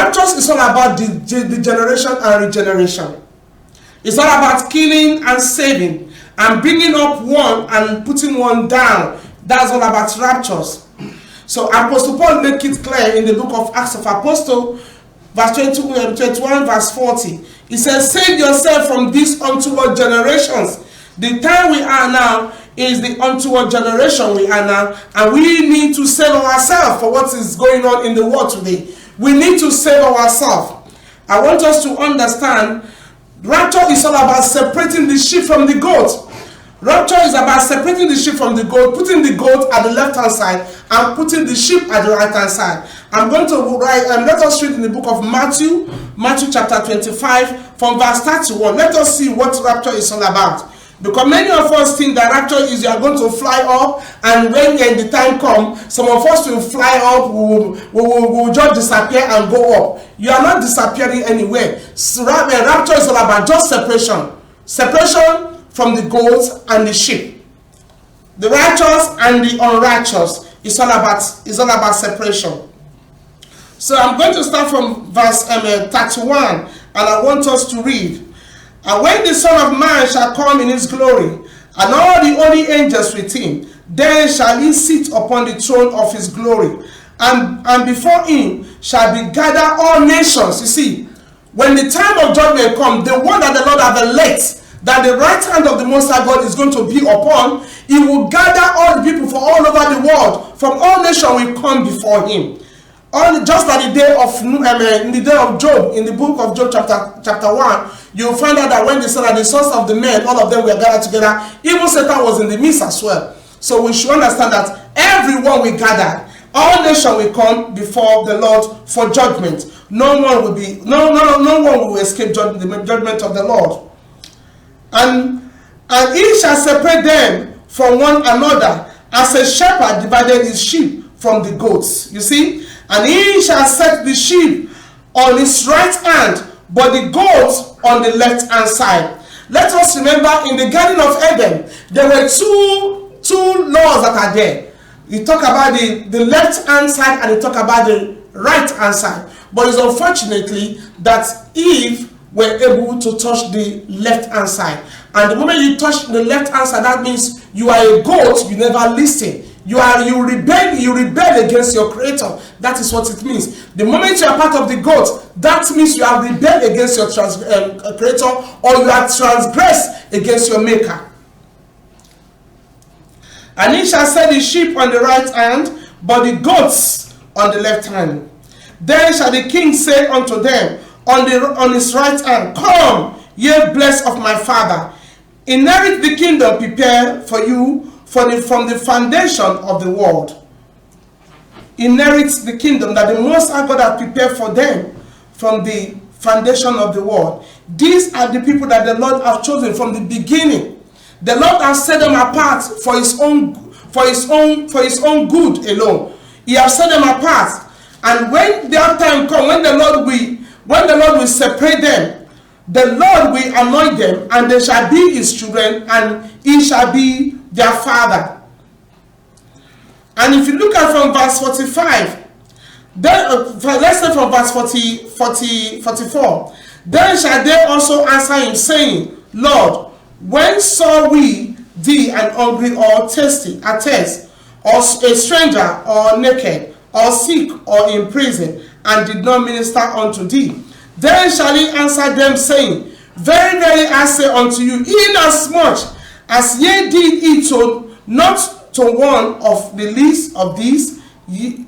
rapture is all about the generation and regeneration. It's all about killing and saving and bringing up one and putting one down. That's all about raptures. So Apostle Paul make it clear in the book of Acts of Apostles, verse 21, verse 40. He says, save yourself from these untoward generations. The time we are now is the untoward generation we are now, and we need to save ourselves for what is going on in the world today. We need to save ourselves. I want us to understand, rapture is all about separating the sheep from the goat. Rapture is about separating the sheep from the goat, putting the goat at the left-hand side and putting the sheep at the right-hand side. I'm going to write, and let us read in the book of Matthew chapter 25 from verse 31. Let us see what rapture is all about. Because many of us think that rapture is you are going to fly up, and when the time comes, some of us will fly up, will just disappear and go up. You are not disappearing anywhere. So, rapture is all about just separation. Separation from the goats and the sheep. The righteous and the unrighteous is all about separation. So I'm going to start from verse 31, and I want us to read. And when the Son of Man shall come in his glory, and all the holy angels with him, then shall he sit upon the throne of his glory, and before him shall be gathered all nations. You see, when the time of judgment comes, the one that the Lord hath elect, that the right hand of the Most High God is going to be upon, he will gather all the people from all over the world, from all nations will come before him. Just like the day of Job, in the book of Job chapter 1, you'll find out that when the sons of the men, all of them were gathered together, even Satan was in the midst as well. So we should understand that everyone will gather, all nations will come before the Lord for judgment. No one will escape the judgment of the Lord. And he shall separate them from one another, as a shepherd divided his sheep from the goats. You see? And he shall set the sheep on his right hand, but the goats on the left hand side. Let us remember, in the Garden of Eden, there were two laws that are there. You talk about the left hand side and you talk about the right hand side. But it's unfortunately that Eve were able to touch the left hand side. And the moment you touch the left hand side, that means you are a goat, you never listen. You rebel against your creator. That is what it means. The moment you are part of the goat, that means you have rebelled against your creator, or you have transgressed against your maker. And he shall set the sheep on the right hand, but the goats on the left hand. Then shall the king say unto them on his right hand, come, ye blessed of my father, inherit the kingdom prepared for you from the foundation of the world. Inherit the kingdom that the Most High God has prepared for them from the foundation of the world. These are the people that the Lord has chosen from the beginning. The Lord has set them apart for his own good alone. He has set them apart. And when their time comes, when the Lord will separate them, the Lord will anoint them, and they shall be his children, and he shall be their father. And if you look at from verse 45, then let's say from verse 44, then shall they also answer him, saying, Lord, when saw we thee an hungry or thirsty, or a stranger, or naked, or sick, or in prison, and did not minister unto thee? Then shall he answer them, saying, Very, very, I say unto you, inasmuch as ye did it not to one of the least of these, you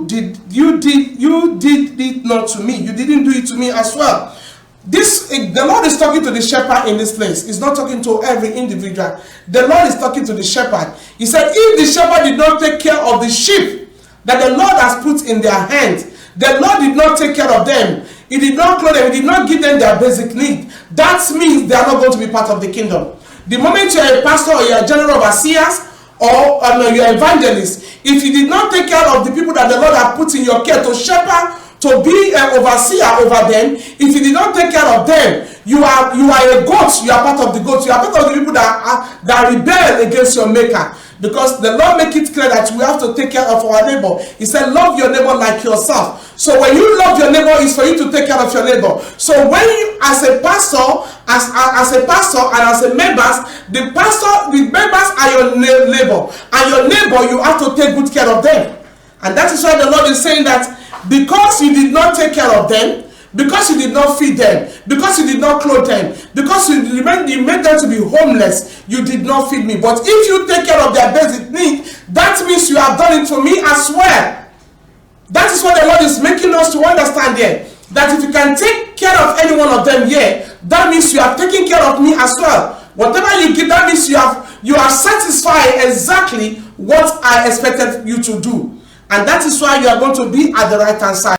did it not to me. You didn't do it to me as well. The Lord is talking to the shepherd in this place. He's not talking to every individual. The Lord is talking to the shepherd. He said, if the shepherd did not take care of the sheep that the Lord has put in their hands, the Lord did not take care of them. He did not clothe them. He did not give them their basic need. That means they are not going to be part of the kingdom. The moment you are a pastor, or you are a general overseers, or you are an evangelist, if you did not take care of the people that the Lord has put in your care to shepherd, to be an overseer over them, if you did not take care of them, you are a goat. You are part of the goats. You are part of the people that rebel against your maker. because the Lord make it clear that we have to take care of our neighbor. He said, love your neighbor like yourself. So when you love your neighbor, it's for you to take care of your neighbor. So when you, as a pastor, as a pastor and as a members, the members are your neighbor, and your neighbor, you have to take good care of them. And that is why the Lord is saying that because you did not take care of them, because you did not feed them, because you did not clothe them, because you made them to be homeless, you did not feed me. But if you take care of their basic needs, that means you have done it for me as well. That is what the Lord is making us to understand here. That if you can take care of any one of them here, that means you have taken care of me as well. Whatever you give, that means you are satisfied exactly what I expected you to do. And that is why you are going to be at the right hand side.